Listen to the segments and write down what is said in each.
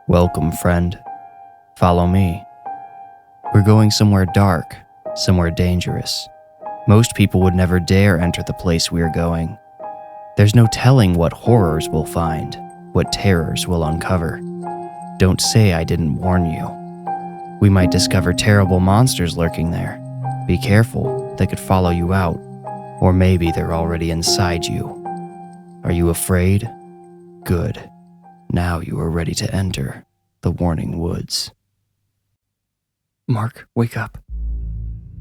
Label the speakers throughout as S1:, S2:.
S1: Welcome, friend. Follow me. We're going somewhere dark, somewhere dangerous. Most people would never dare enter the place we are going. There's no telling what horrors we'll find, what terrors we'll uncover. Don't say I didn't warn you. We might discover terrible monsters lurking there. Be careful, they could follow you out, or maybe they're already inside you. Are you afraid? Good. Now you are ready to enter the Warning Woods. Mark, wake up.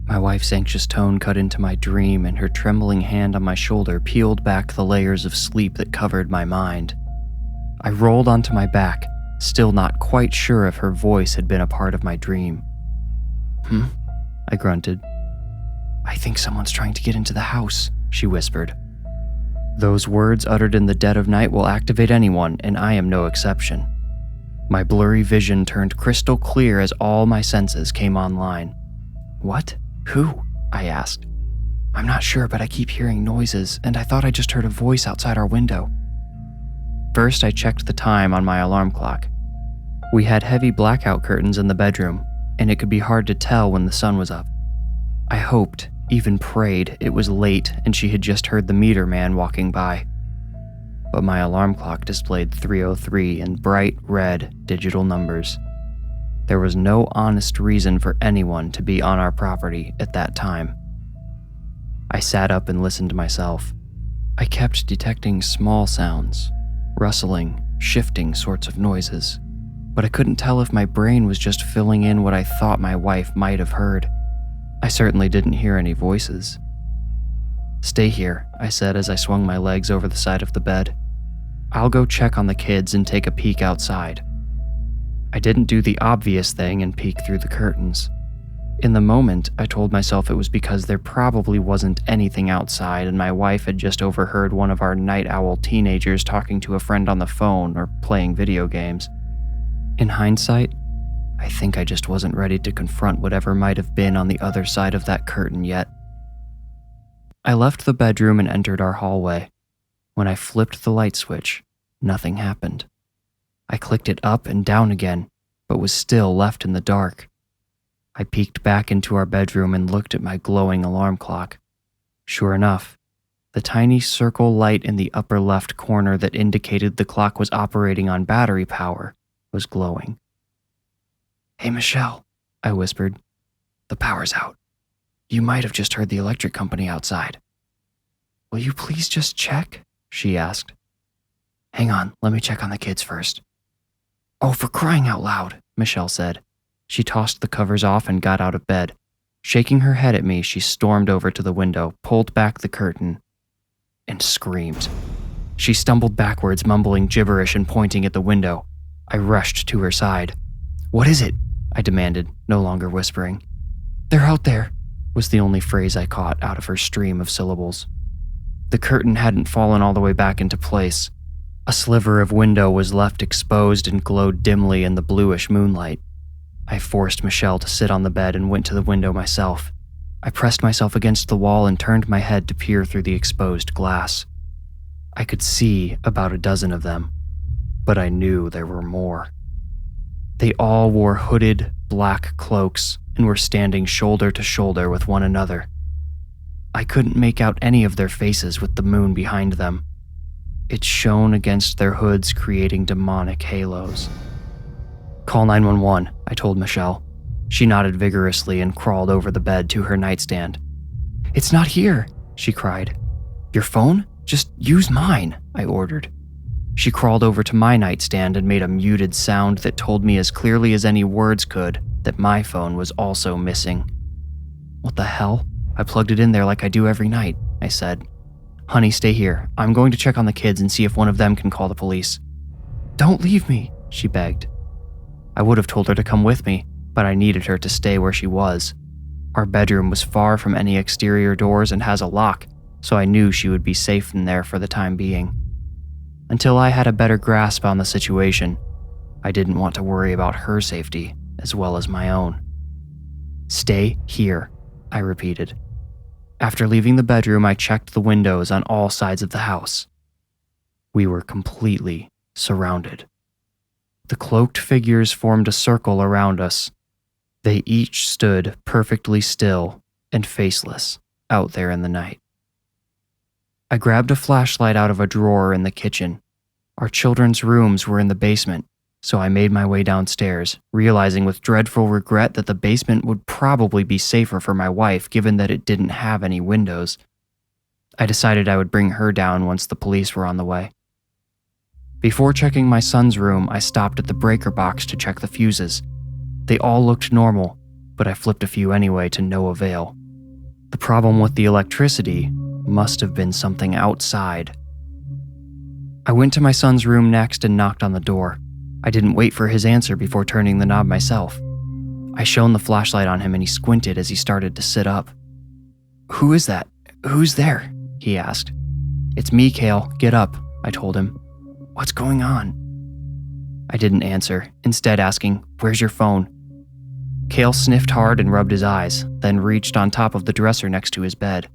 S1: My wife's anxious tone cut into my dream, and her trembling hand on my shoulder peeled back the layers of sleep that covered my mind. I rolled onto my back, still not quite sure if her voice had been a part of my dream. I grunted. I think someone's trying to get into the house, she whispered. Those words uttered in the dead of night will activate anyone, and I am no exception. My blurry vision turned crystal clear as all my senses came online. What? Who? I asked. I'm not sure, but I keep hearing noises, and I thought I just heard a voice outside our window. First, I checked the time on my alarm clock. We had heavy blackout curtains in the bedroom, and it could be hard to tell when the sun was up. I hoped, even prayed, it was late and she had just heard the meter man walking by. But my alarm clock displayed 3:03 in bright red digital numbers. There was no honest reason for anyone to be on our property at that time. I sat up and listened to myself. I kept detecting small sounds, rustling, shifting sorts of noises, but I couldn't tell if my brain was just filling in what I thought my wife might have heard. I certainly didn't hear any voices. Stay here, I said as I swung my legs over the side of the bed. I'll go check on the kids and take a peek outside. I didn't do the obvious thing and peek through the curtains. In the moment, I told myself it was because there probably wasn't anything outside and my wife had just overheard one of our night owl teenagers talking to a friend on the phone or playing video games. In hindsight, I think I just wasn't ready to confront whatever might have been on the other side of that curtain yet. I left the bedroom and entered our hallway. When I flipped the light switch, nothing happened. I clicked it up and down again, but was still left in the dark. I peeked back into our bedroom and looked at my glowing alarm clock. Sure enough, the tiny circle light in the upper left corner that indicated the clock was operating on battery power was glowing. Hey, Michelle, I whispered. The power's out. You might have just heard the electric company outside. Will you please just check? She asked. Hang on, let me check on the kids first. Oh, for crying out loud, Michelle said. She tossed the covers off and got out of bed. Shaking her head at me, she stormed over to the window, pulled back the curtain, and screamed. She stumbled backwards, mumbling gibberish and pointing at the window. I rushed to her side. What is it? I demanded, no longer whispering. They're out there, was the only phrase I caught out of her stream of syllables. The curtain hadn't fallen all the way back into place. A sliver of window was left exposed and glowed dimly in the bluish moonlight. I forced Michelle to sit on the bed and went to the window myself. I pressed myself against the wall and turned my head to peer through the exposed glass. I could see about a dozen of them, but I knew there were more. They all wore hooded, black cloaks and were standing shoulder to shoulder with one another. I couldn't make out any of their faces with the moon behind them. It shone against their hoods, creating demonic halos. Call 911, I told Michelle. She nodded vigorously and crawled over the bed to her nightstand. It's not here, she cried. Your phone? Just use mine, I ordered. She crawled over to my nightstand and made a muted sound that told me as clearly as any words could that my phone was also missing. What the hell? I plugged it in there like I do every night, I said. Honey, stay here. I'm going to check on the kids and see if one of them can call the police. Don't leave me, she begged. I would have told her to come with me, but I needed her to stay where she was. Our bedroom was far from any exterior doors and has a lock, so I knew she would be safe in there for the time being. Until I had a better grasp on the situation, I didn't want to worry about her safety as well as my own. Stay here, I repeated. After leaving the bedroom, I checked the windows on all sides of the house. We were completely surrounded. The cloaked figures formed a circle around us. They each stood perfectly still and faceless out there in the night. I grabbed a flashlight out of a drawer in the kitchen. Our children's rooms were in the basement, so I made my way downstairs, realizing with dreadful regret that the basement would probably be safer for my wife given that it didn't have any windows. I decided I would bring her down once the police were on the way. Before checking my son's room, I stopped at the breaker box to check the fuses. They all looked normal, but I flipped a few anyway to no avail. The problem with the electricity must have been something outside. I went to my son's room next and knocked on the door. I didn't wait for his answer before turning the knob myself. I shone the flashlight on him and he squinted as he started to sit up. "Who is that? Who's there?" he asked. "It's me, Cale. Get up," I told him. "What's going on?" I didn't answer, instead asking, "Where's your phone?" Cale sniffed hard and rubbed his eyes, then reached on top of the dresser next to his bed.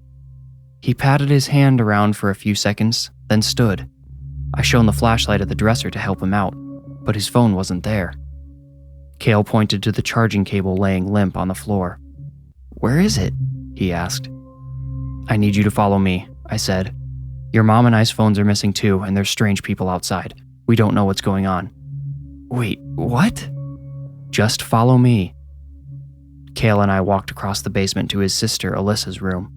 S1: He patted his hand around for a few seconds, then stood. I shone the flashlight at the dresser to help him out, but his phone wasn't there. Cale pointed to the charging cable laying limp on the floor. "Where is it?" he asked. "I need you to follow me," I said. "Your mom and I's phones are missing too, and there's strange people outside. We don't know what's going on." "Wait, what?" "Just follow me." Cale and I walked across the basement to his sister Alyssa's room.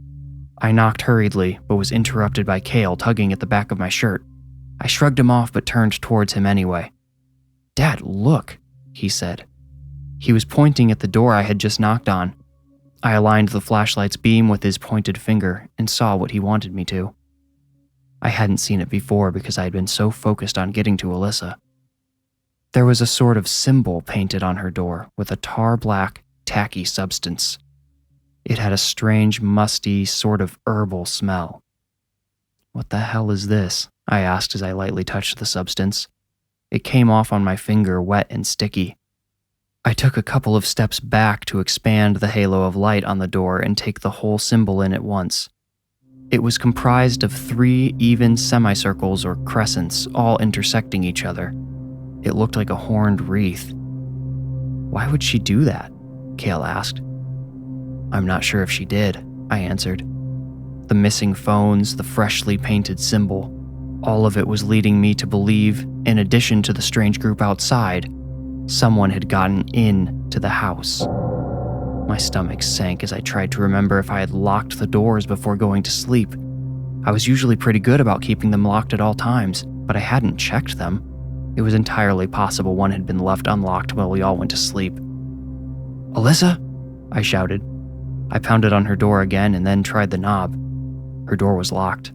S1: I knocked hurriedly, but was interrupted by Cale tugging at the back of my shirt. I shrugged him off but turned towards him anyway. "Dad, look," he said. He was pointing at the door I had just knocked on. I aligned the flashlight's beam with his pointed finger and saw what he wanted me to. I hadn't seen it before because I had been so focused on getting to Alyssa. There was a sort of symbol painted on her door with a tar-black, tacky substance. It had a strange, musty, sort of herbal smell. "What the hell is this?" I asked as I lightly touched the substance. It came off on my finger, wet and sticky. I took a couple of steps back to expand the halo of light on the door and take the whole symbol in at once. It was comprised of 3 even semicircles or crescents, all intersecting each other. It looked like a horned wreath. "Why would she do that?" Cale asked. "I'm not sure if she did," I answered. The missing phones, the freshly painted symbol, all of it was leading me to believe, in addition to the strange group outside, someone had gotten in to the house. My stomach sank as I tried to remember if I had locked the doors before going to sleep. I was usually pretty good about keeping them locked at all times, but I hadn't checked them. It was entirely possible one had been left unlocked while we all went to sleep. "Alyssa?" I shouted. I pounded on her door again and then tried the knob. Her door was locked.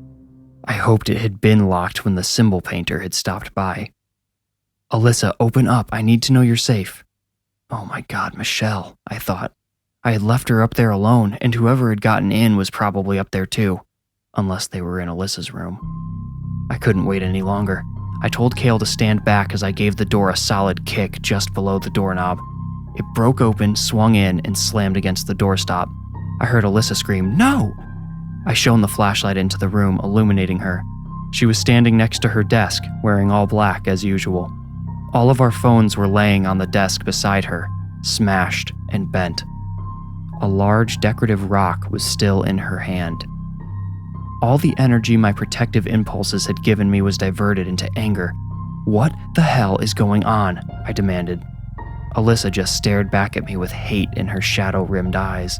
S1: I hoped it had been locked when the symbol painter had stopped by. "Alyssa, open up. I need to know you're safe." Oh my God, Michelle, I thought. I had left her up there alone, and whoever had gotten in was probably up there too, unless they were in Alyssa's room. I couldn't wait any longer. I told Cale to stand back as I gave the door a solid kick just below the doorknob. It broke open, swung in, and slammed against the doorstop. I heard Alyssa scream, "No!" I shone the flashlight into the room, illuminating her. She was standing next to her desk, wearing all black as usual. All of our phones were laying on the desk beside her, smashed and bent. A large decorative rock was still in her hand. All the energy my protective impulses had given me was diverted into anger. "What the hell is going on?" I demanded. Alyssa just stared back at me with hate in her shadow-rimmed eyes.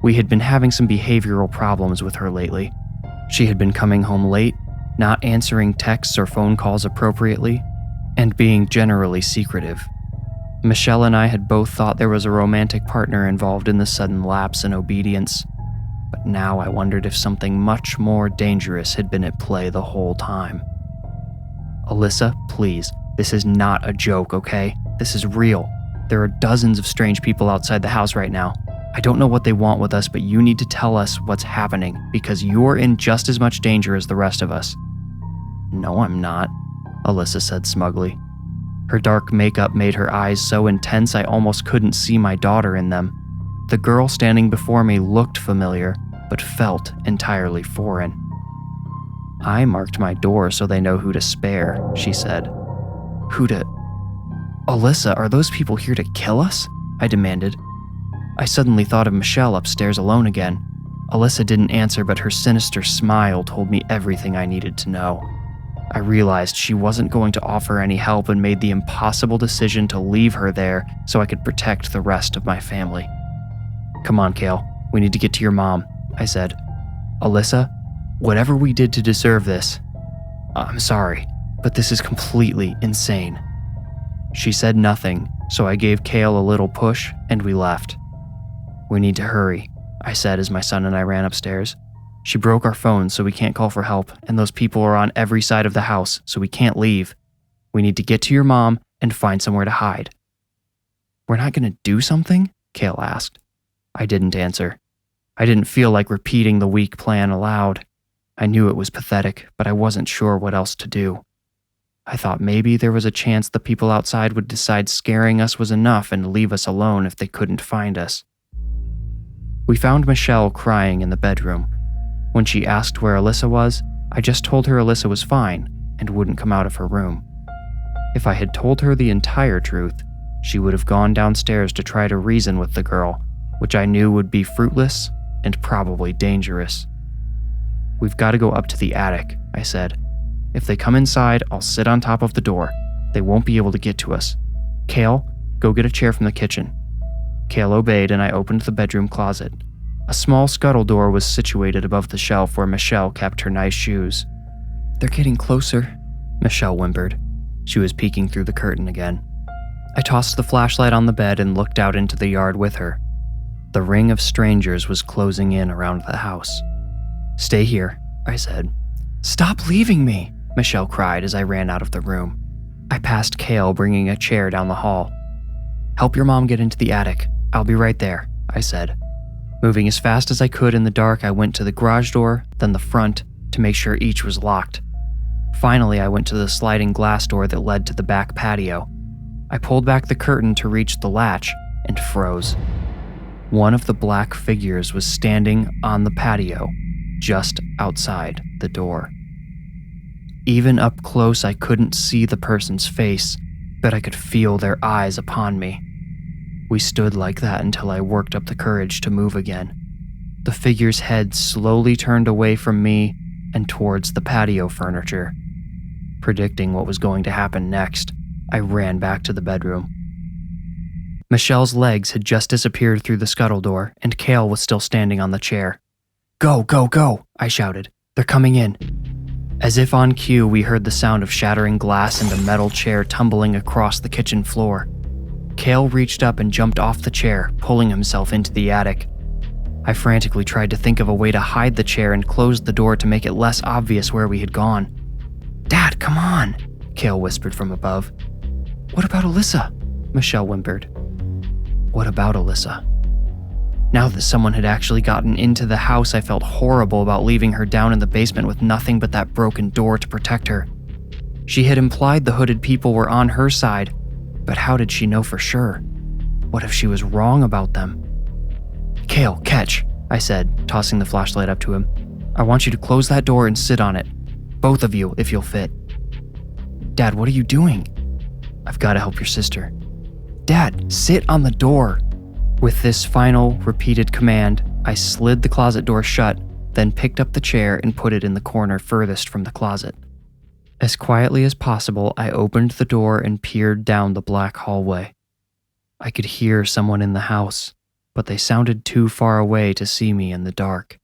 S1: We had been having some behavioral problems with her lately. She had been coming home late, not answering texts or phone calls appropriately, and being generally secretive. Michelle and I had both thought there was a romantic partner involved in the sudden lapse in obedience, but now I wondered if something much more dangerous had been at play the whole time. "Alyssa, please, this is not a joke, okay? This is real. There are dozens of strange people outside the house right now. I don't know what they want with us, but you need to tell us what's happening, because you're in just as much danger as the rest of us." "No, I'm not," Alyssa said smugly. Her dark makeup made her eyes so intense I almost couldn't see my daughter in them. The girl standing before me looked familiar, but felt entirely foreign. "I marked my door so they know who to spare," she said. "Who to... Alyssa, are those people here to kill us? I demanded. I suddenly thought of Michelle upstairs alone again. Alyssa didn't answer, but her sinister smile told me everything I needed to know. I realized she wasn't going to offer any help and made the impossible decision to leave her there so I could protect the rest of my family. Come on, Kale. We need to get to your mom, I said. Alyssa, whatever we did to deserve this, I'm sorry, but this is completely insane. She said nothing, so I gave Kale a little push and we left. We need to hurry, I said as my son and I ran upstairs. She broke our phone so we can't call for help, and those people are on every side of the house, so we can't leave. We need to get to your mom and find somewhere to hide. We're not going to do something? Kale asked. I didn't answer. I didn't feel like repeating the weak plan aloud. I knew it was pathetic, but I wasn't sure what else to do. I thought maybe there was a chance the people outside would decide scaring us was enough and leave us alone if they couldn't find us. We found Michelle crying in the bedroom. When she asked where Alyssa was, I just told her Alyssa was fine and wouldn't come out of her room. If I had told her the entire truth, she would have gone downstairs to try to reason with the girl, which I knew would be fruitless and probably dangerous. We've got to go up to the attic, I said. If they come inside, I'll sit on top of the door. They won't be able to get to us. Kale, go get a chair from the kitchen. Kale obeyed and I opened the bedroom closet. A small scuttle door was situated above the shelf where Michelle kept her nice shoes. They're getting closer, Michelle whimpered. She was peeking through the curtain again. I tossed the flashlight on the bed and looked out into the yard with her. The ring of strangers was closing in around the house. Stay here, I said. Stop leaving me, Michelle cried as I ran out of the room. I passed Kale bringing a chair down the hall. Help your mom get into the attic. I'll be right there, I said. Moving as fast as I could in the dark, I went to the garage door, then the front, to make sure each was locked. Finally, I went to the sliding glass door that led to the back patio. I pulled back the curtain to reach the latch and froze. One of the black figures was standing on the patio, just outside the door. Even up close, I couldn't see the person's face, but I could feel their eyes upon me. We stood like that until I worked up the courage to move again. The figure's head slowly turned away from me and towards the patio furniture. Predicting what was going to happen next, I ran back to the bedroom. Michelle's legs had just disappeared through the scuttle door, and Kale was still standing on the chair. Go, go, go, I shouted. They're coming in. As if on cue, we heard the sound of shattering glass and a metal chair tumbling across the kitchen floor. Kale reached up and jumped off the chair, pulling himself into the attic. I frantically tried to think of a way to hide the chair and closed the door to make it less obvious where we had gone. Dad, come on, Kale whispered from above. What about Alyssa? Michelle whimpered. What about Alyssa? Now that someone had actually gotten into the house, I felt horrible about leaving her down in the basement with nothing but that broken door to protect her. She had implied the hooded people were on her side, but how did she know for sure? What if she was wrong about them? Kale, catch, I said, tossing the flashlight up to him. I want you to close that door and sit on it. Both of you, if you'll fit. Dad, what are you doing? I've got to help your sister. Dad, sit on the door. With this final, repeated command, I slid the closet door shut, then picked up the chair and put it in the corner furthest from the closet. As quietly as possible, I opened the door and peered down the black hallway. I could hear someone in the house, but they sounded too far away to see me in the dark.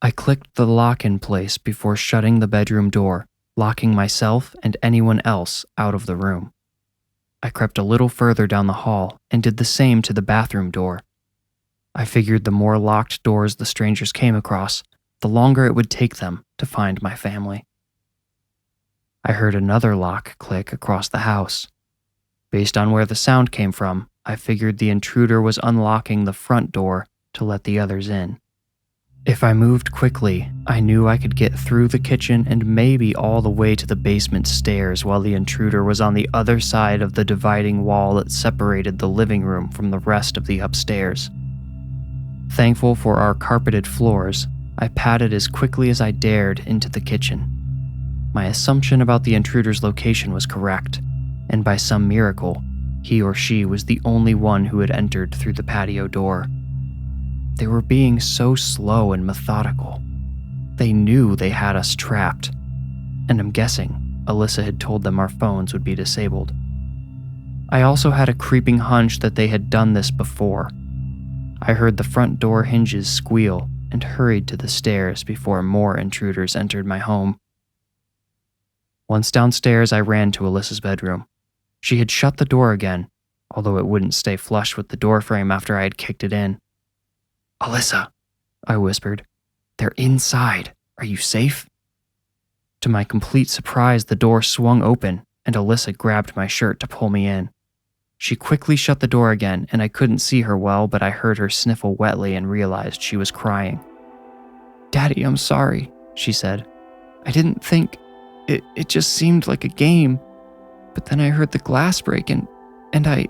S1: I clicked the lock in place before shutting the bedroom door, locking myself and anyone else out of the room. I crept a little further down the hall and did the same to the bathroom door. I figured the more locked doors the strangers came across, the longer it would take them to find my family. I heard another lock click across the house. Based on where the sound came from, I figured the intruder was unlocking the front door to let the others in. If I moved quickly, I knew I could get through the kitchen and maybe all the way to the basement stairs while the intruder was on the other side of the dividing wall that separated the living room from the rest of the upstairs. Thankful for our carpeted floors, I padded as quickly as I dared into the kitchen. My assumption about the intruder's location was correct, and by some miracle, He or she was the only one who had entered through the patio door. They were being so slow and methodical. They knew they had us trapped, and I'm guessing Alyssa had told them our phones would be disabled. I also had a creeping hunch that they had done this before. I heard the front door hinges squeal and hurried to the stairs before more intruders entered my home. Once downstairs, I ran to Alyssa's bedroom. She had shut the door again, although it wouldn't stay flush with the doorframe after I had kicked it in. "Alyssa," I whispered, "they're inside. Are you safe?" To my complete surprise, the door swung open and Alyssa grabbed my shirt to pull me in. She quickly shut the door again, and I couldn't see her well, but I heard her sniffle wetly and realized she was crying. "Daddy, I'm sorry," she said. "I didn't think. It just seemed like a game. But then I heard the glass break and I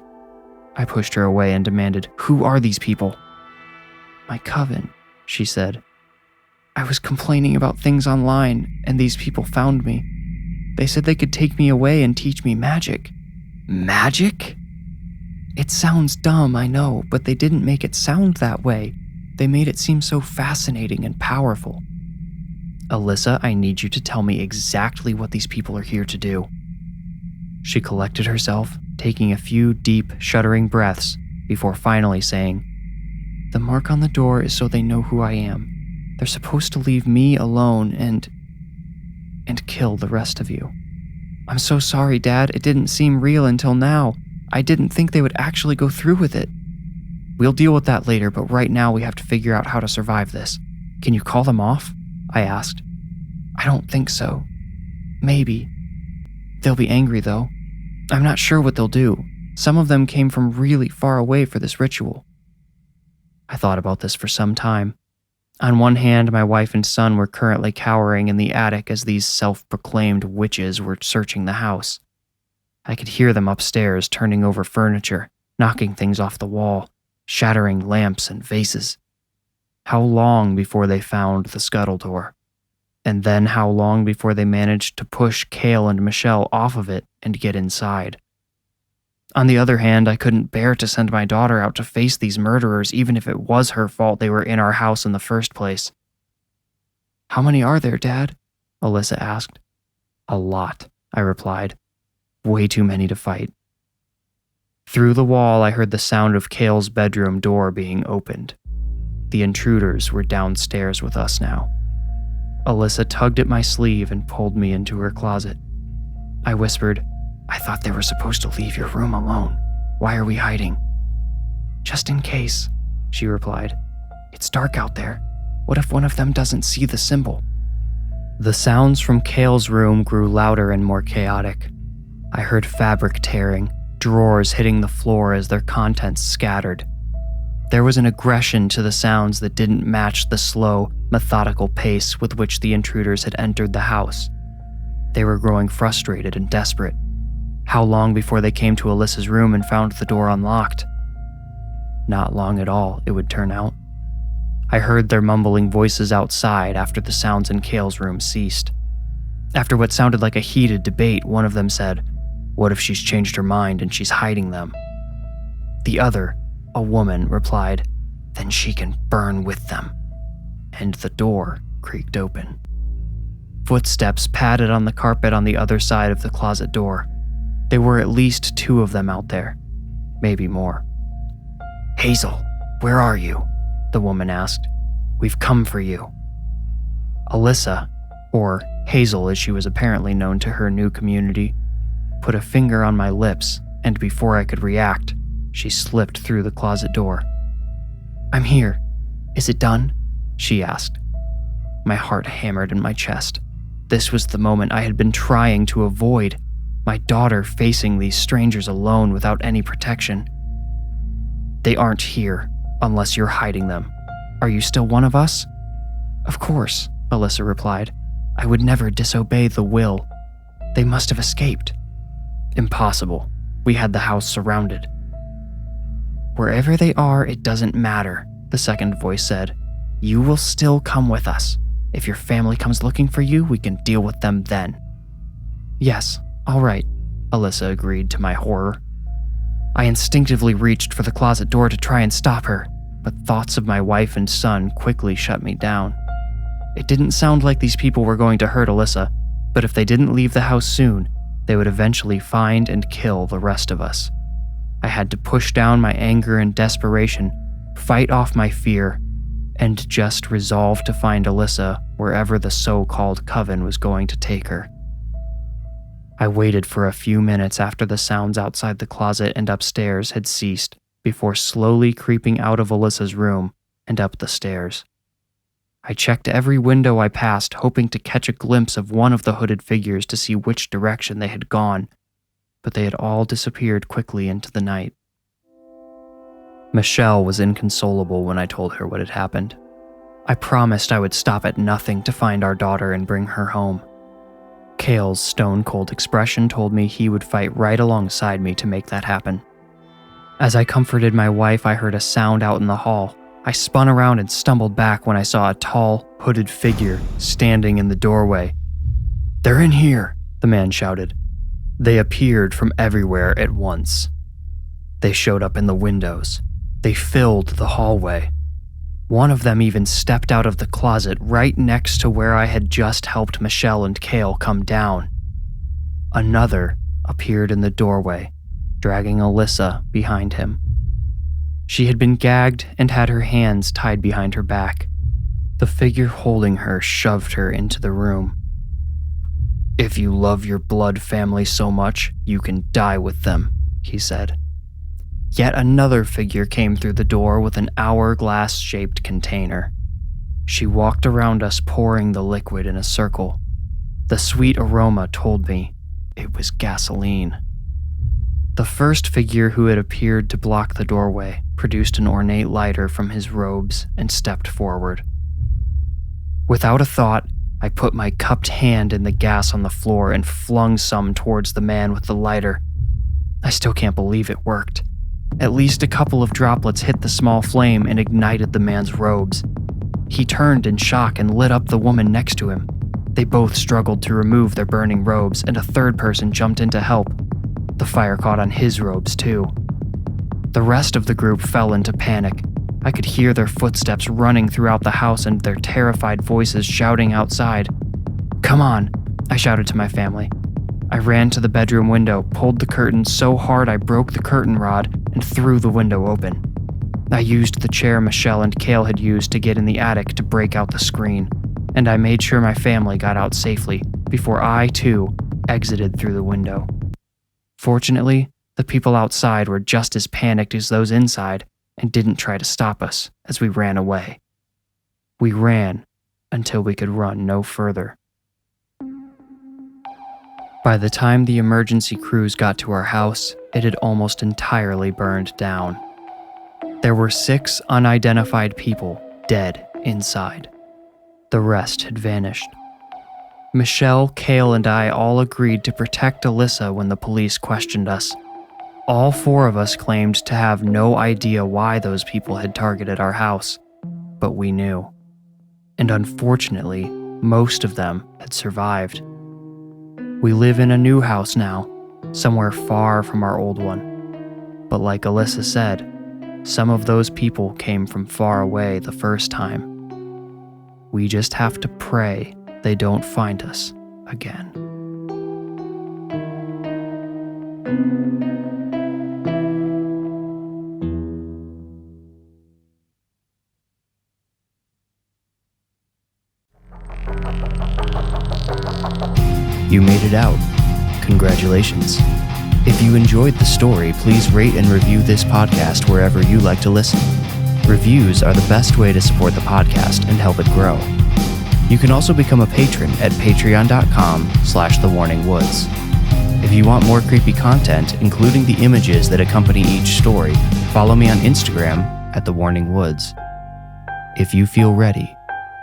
S1: pushed her away and demanded, "Who are these people?" "My coven," she said. "I was complaining about things online, and these people found me. They said they could take me away and teach me magic." "Magic?" "It sounds dumb, I know, but they didn't make it sound that way. They made it seem so fascinating and powerful." "Alyssa, I need you to tell me exactly what these people are here to do." She collected herself, taking a few deep, shuddering breaths before finally saying, "The mark on the door is so they know who I am. They're supposed to leave me alone and kill the rest of you. I'm so sorry, Dad. It didn't seem real until now. I didn't think they would actually go through with it. We'll deal with that later, but right now we have to figure out how to survive this. Can you call them off?" I asked. "I don't think so. Maybe. They'll be angry, though. I'm not sure what they'll do. Some of them came from really far away for this ritual." I thought about this for some time. On one hand, my wife and son were currently cowering in the attic as these self-proclaimed witches were searching the house. I could hear them upstairs turning over furniture, knocking things off the wall, shattering lamps and vases. How long before they found the scuttle door? And then how long before they managed to push Cale and Michelle off of it and get inside? On the other hand, I couldn't bear to send my daughter out to face these murderers even if it was her fault they were in our house in the first place. "How many are there, Dad?" Alyssa asked. "A lot," I replied. "Way too many to fight." Through the wall, I heard the sound of Cale's bedroom door being opened. The intruders were downstairs with us now. Alyssa tugged at my sleeve and pulled me into her closet. I whispered, "I thought they were supposed to leave your room alone. Why are we hiding?" "Just in case," she replied. "It's dark out there. What if one of them doesn't see the symbol?" The sounds from Cale's room grew louder and more chaotic. I heard fabric tearing, drawers hitting the floor as their contents scattered. There was an aggression to the sounds that didn't match the slow, methodical pace with which the intruders had entered the house. They were growing frustrated and desperate. How long before they came to Alyssa's room and found the door unlocked? Not long at all, it would turn out. I heard their mumbling voices outside after the sounds in Cale's room ceased. After what sounded like a heated debate, one of them said, "What if she's changed her mind and she's hiding them?" The other, a woman, replied, "Then she can burn with them." And the door creaked open. Footsteps padded on the carpet on the other side of the closet door. There were at least 2 of them out there, maybe more. "Hazel, where are you?" the woman asked. "We've come for you." Alyssa, or Hazel as she was apparently known to her new community, put a finger on my lips, and before I could react, she slipped through the closet door. "I'm here. Is it done?" she asked. My heart hammered in my chest. This was the moment I had been trying to avoid. My daughter facing these strangers alone without any protection. "They aren't here, unless you're hiding them. Are you still one of us?" "Of course," Alyssa replied. "I would never disobey the will. They must have escaped." "Impossible. We had the house surrounded." "Wherever they are, it doesn't matter," the second voice said. "You will still come with us. If your family comes looking for you, we can deal with them then." "Yes, all right," Alyssa agreed to my horror. I instinctively reached for the closet door to try and stop her, but thoughts of my wife and son quickly shut me down. It didn't sound like these people were going to hurt Alyssa, but if they didn't leave the house soon, they would eventually find and kill the rest of us. I had to push down my anger and desperation, fight off my fear, and just resolve to find Alyssa wherever the so-called coven was going to take her. I waited for a few minutes after the sounds outside the closet and upstairs had ceased before slowly creeping out of Alyssa's room and up the stairs. I checked every window I passed, hoping to catch a glimpse of one of the hooded figures to see which direction they had gone, but they had all disappeared quickly into the night. Michelle was inconsolable when I told her what had happened. I promised I would stop at nothing to find our daughter and bring her home. Cale's stone-cold expression told me he would fight right alongside me to make that happen. As I comforted my wife, I heard a sound out in the hall. I spun around and stumbled back when I saw a tall, hooded figure standing in the doorway. "They're in here," the man shouted. They appeared from everywhere at once. They showed up in the windows. They filled the hallway. One of them even stepped out of the closet right next to where I had just helped Michelle and Cale come down. Another appeared in the doorway, dragging Alyssa behind him. She had been gagged and had her hands tied behind her back. The figure holding her shoved her into the room. "If you love your blood family so much, you can die with them," he said. Yet another figure came through the door with an hourglass-shaped container. She walked around us, pouring the liquid in a circle. The sweet aroma told me it was gasoline. The first figure who had appeared to block the doorway produced an ornate lighter from his robes and stepped forward. Without a thought, I put my cupped hand in the gas on the floor and flung some towards the man with the lighter. I still can't believe it worked. At least a couple of droplets hit the small flame and ignited the man's robes. He turned in shock and lit up the woman next to him. They both struggled to remove their burning robes, and a third person jumped in to help. The fire caught on his robes too. The rest of the group fell into panic. I could hear their footsteps running throughout the house and their terrified voices shouting outside. "Come on," I shouted to my family. I ran to the bedroom window, pulled the curtain so hard I broke the curtain rod, and threw the window open. I used the chair Michelle and Cale had used to get in the attic to break out the screen, and I made sure my family got out safely before I, too, exited through the window. Fortunately, the people outside were just as panicked as those inside and didn't try to stop us as we ran away. We ran until we could run no further. By the time the emergency crews got to our house, it had almost entirely burned down. There were 6 unidentified people dead inside. The rest had vanished. Michelle, Cale, and I all agreed to protect Alyssa when the police questioned us. All 4 of us claimed to have no idea why those people had targeted our house, but we knew. And unfortunately, most of them had survived. We live in a new house now, somewhere far from our old one. But like Alyssa said, some of those people came from far away the first time. We just have to pray they don't find us again. You made it out. Congratulations. If you enjoyed the story, please rate and review this podcast wherever you like to listen. Reviews are the best way to support the podcast and help it grow. You can also become a patron at patreon.com/thewarningwoods. If you want more creepy content, including the images that accompany each story, follow me on Instagram at thewarningwoods. If you feel ready,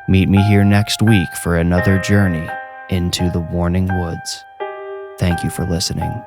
S1: meet me here next week for another journey into the Warning Woods. Thank you for listening.